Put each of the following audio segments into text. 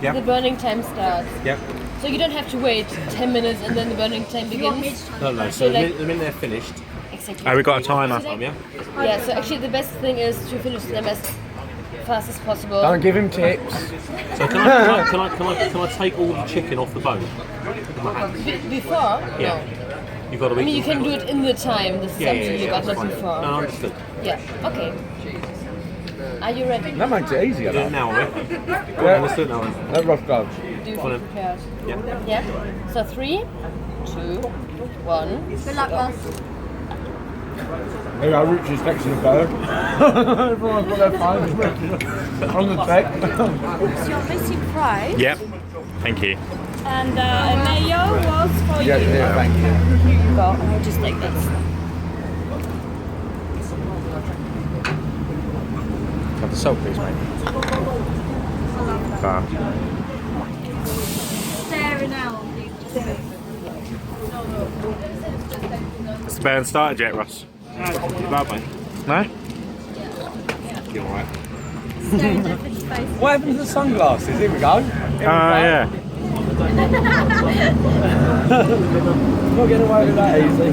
the burning time starts. Yep. So you don't have to wait 10 minutes and then the burning time begins. No. So like, the minute they're finished. exactly. Oh, we got a timer. Yeah. So actually, the best thing is to finish them as fast as possible. Don't give him tips. So can I take all the chicken off the bone? Before? Yeah. No. You've got to. I mean, you can do it in the time. This is up to you, but that's not fine. before. No, understood. Yeah. Okay. Are you ready? That makes it easier. Do it Though. now, are we? Yeah. Let's do it now then. Let Ross go. Do you Go on feel then. prepared? Yeah. Yeah. So 3, 2, 1. Good luck, Ross. There you go, Richard's texting the bird. Everyone's got their phones on the tech. So your missing fries Yep. Thank you. and mayo was for Yeah, you. yeah, thank you. Here you go. I'll just take this. Have the salt, please, mate. Staring out on you. Has the band started yet, Ross? No, it's not too bad, mate. No? You're alright. Staring death in his face. What happened to the sunglasses? Here we go. Yeah. Not getting away with that easy.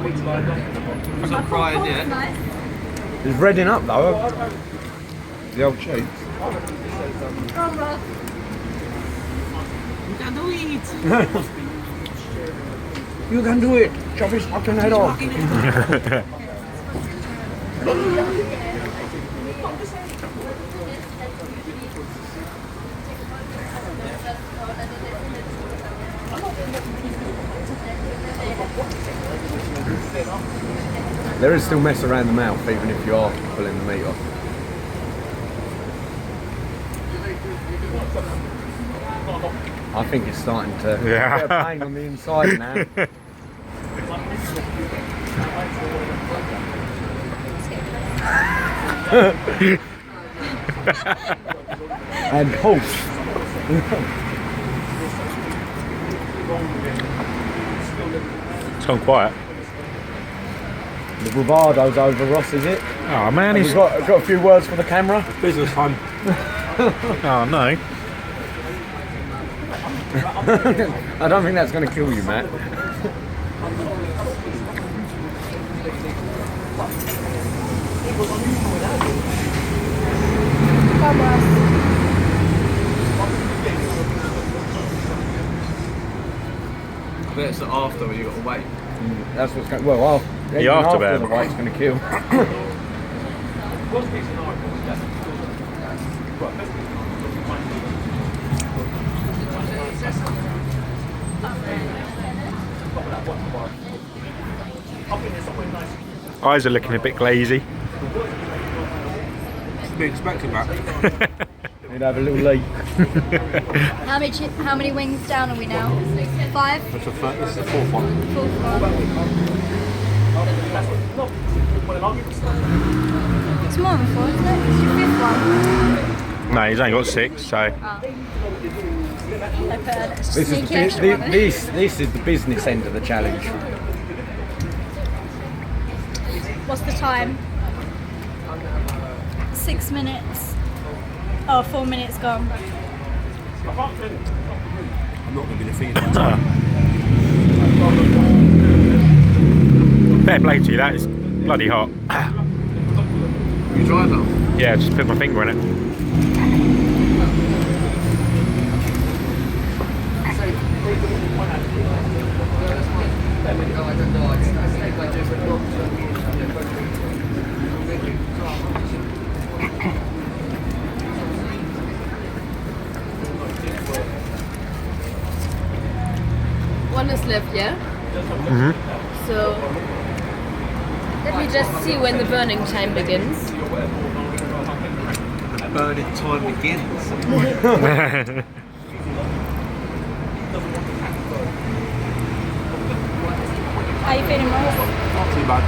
I'm not crying yet. Nice. It's redding up though. The old cheeks. Go on, Ross. You can do it. You can do it. Chop his fucking head off. There is still mess around the mouth even if you are pulling the meat off. I think it's starting to Yeah. get a pain on the inside now. And pulse. It's gone quiet. The bravado's over, Ross, is it? Oh, man, We've he's... got a few words for the camera. Business time. Oh, no. I don't think that's going to kill you, Matt. Come, Ross. I bet it's the after when you got to wait. That's what's going. Well, even after after bed. the weight's going to kill. Eyes are looking a bit glazy. To be expected, that. You'd have a little leak. How many wings down are we now? 5? This is the fourth one. Fourth one. It's more than 4, isn't it? It's your 5th one. No, he's only got 6, so... I put a This is, sneaky extra one in. this is the business end of the challenge. What's the time? 6 minutes. Oh, 4 minutes gone. I'm not going to be defeated. Fair play to you, that is bloody hot. You tried that? Yeah, just put my finger in it. One is left, yeah? Mhm. So let me just see when the burning time begins. Burning time begins. How you feeling, Ross? Not too bad.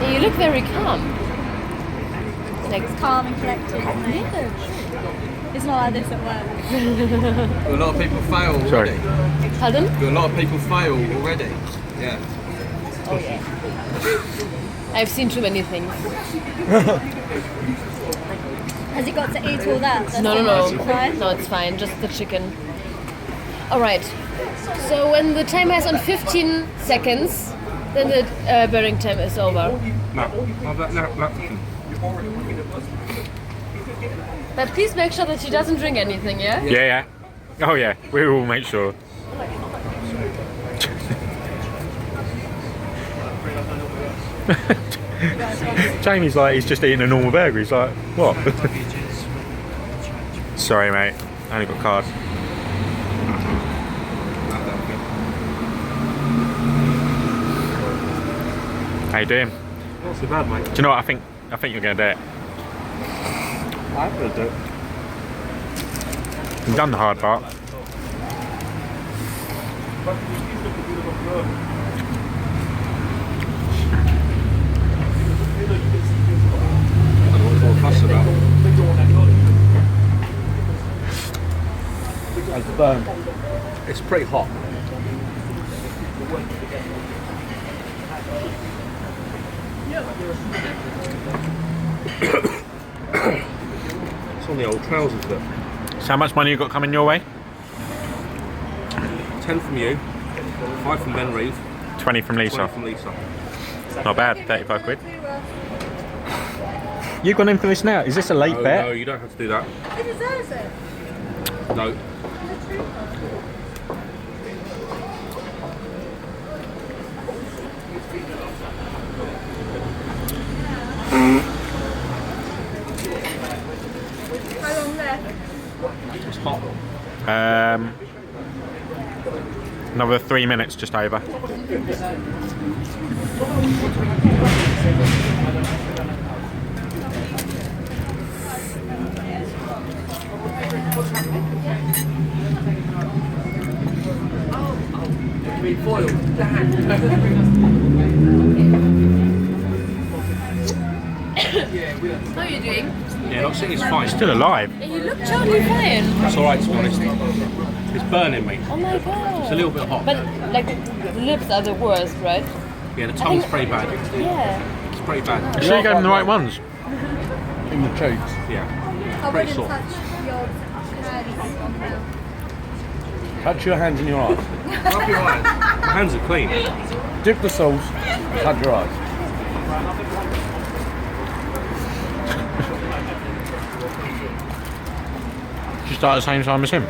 Yeah, you look very calm. Next. Calm and collected, isn't it? It's not like this at work. Do a lot of people fail already? Pardon? Do a lot of people fail already? Yeah. Oh yeah. I've seen too many things. Has he got to eat all that? That's No. fine. No, it's fine. Just the chicken. All right. So when the timer is on 15 seconds, then the burning time is over. No. But please make sure that she doesn't drink anything, yeah? Yeah. Oh yeah, we will make sure. Jamie's like, he's just eating a normal burger. He's like, what? Sorry, mate. I only got card. How you doing? Not so bad, mate. Do you know what? I think you're gonna do it. I'm going to do it. You've done the hard part. What's all fuss about? As the burn. It's pretty hot. It's on the old trousers, but So how much money you got coming your way? 10 from you, 5 from Ben Reeve, 20 from 20 Lisa. from Lisa. Not bad. 35 quid. You gone in for this now? Is this a late bet? No, you don't have to do that. He deserves it. No. How long left? It's hot. Another 3 minutes just over. How are you doing? Yeah, not saying it's fine. Still alive. You look totally fine. It's alright, to be honest. It's burning me. Oh my god. It's a little bit hot. But like the lips are the worst, right? Yeah, the tongue's pretty bad. Yeah. It's pretty bad. You sure you gave them the right ones? In the cheeks. Yeah. I Pretty wouldn't sore. touch your hands on there. Touch your hands in your eyes. I'll be alright. My hands are clean. Dip the sauce. Touch your eyes. Did you start at the same time as him?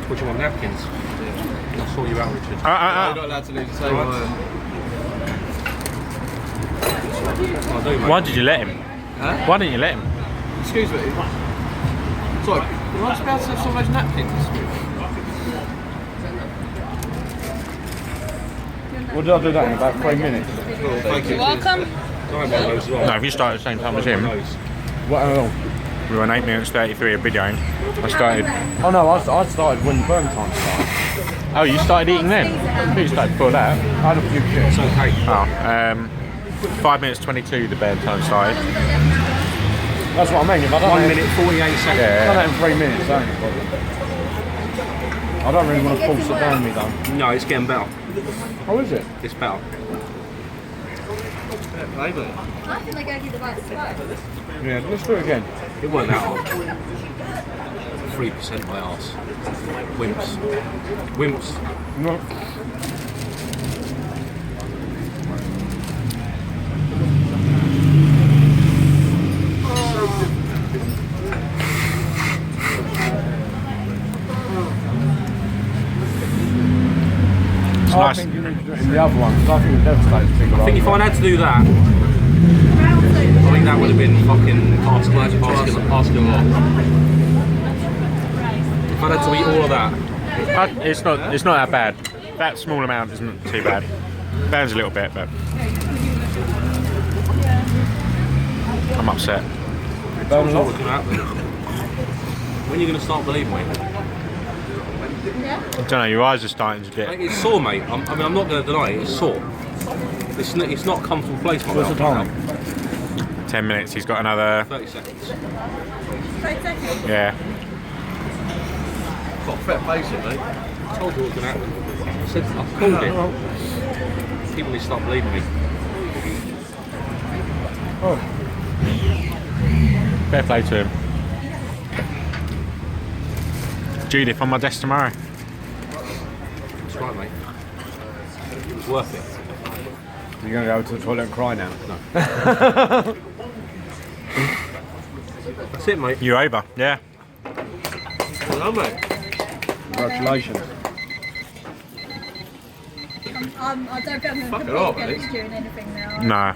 What do you want, napkins? I'll sort you out, Richard. You're not allowed to leave the table. I'll do, mate. Why did you let him? Huh? Why didn't you let him? Excuse me. Sorry, you're not supposed to have some of those napkins. What did I do that in about 3 minutes? Oh, thank you. Welcome. Sorry about those as well. No, if you started at the same time as him, What? we were on 8 minutes 33 of videoing. I started. Oh no, I started when burn time started. Oh, you started eating then? You started before that. I had a few shits. It's okay. Oh, 5 minutes 22 the bed time started. That's what I mean. If I don't 1 have- minute 48 seconds. I've done Yeah. that in 3 minutes, don't I? I don't really want to force it down me though. No, it's getting better. Oh, is it? It's better. I think they're going to do the right spot. Yeah, let's do it again. It weren't that hard. 3% by arse. Wimps. Wimps. No. It's I nice. think you need to do it in the other one because I think the Devastator's bigger. I think if I had to do that, I think that would have been fucking asking a lot. If I'd had to eat all of that, It's not that bad. That small amount isn't too bad. Burns a little bit, but I'm upset. Burn a what's lot. going to happen? When are you going to start believing me? I don't know. Your eyes are starting to get. It's sore, mate. I'm not going to deny it. It's sore. It's not a comfortable place. What's the time? 10 minutes. He's got another. 30 seconds. 30 seconds. Yeah. Got a fair pace in, mate. I told you what was going to happen. I said, I called it. People need to start believing me. Oh. Fair play to him. Judith on my desk tomorrow. That's right, mate. It was worth it. You're going to go to the toilet and cry now? No. That's it, mate. You're over. Yeah. Well done, mate. Congratulations. I don't think I'm going to Fuck it compete up, against mate. you in anything now. No.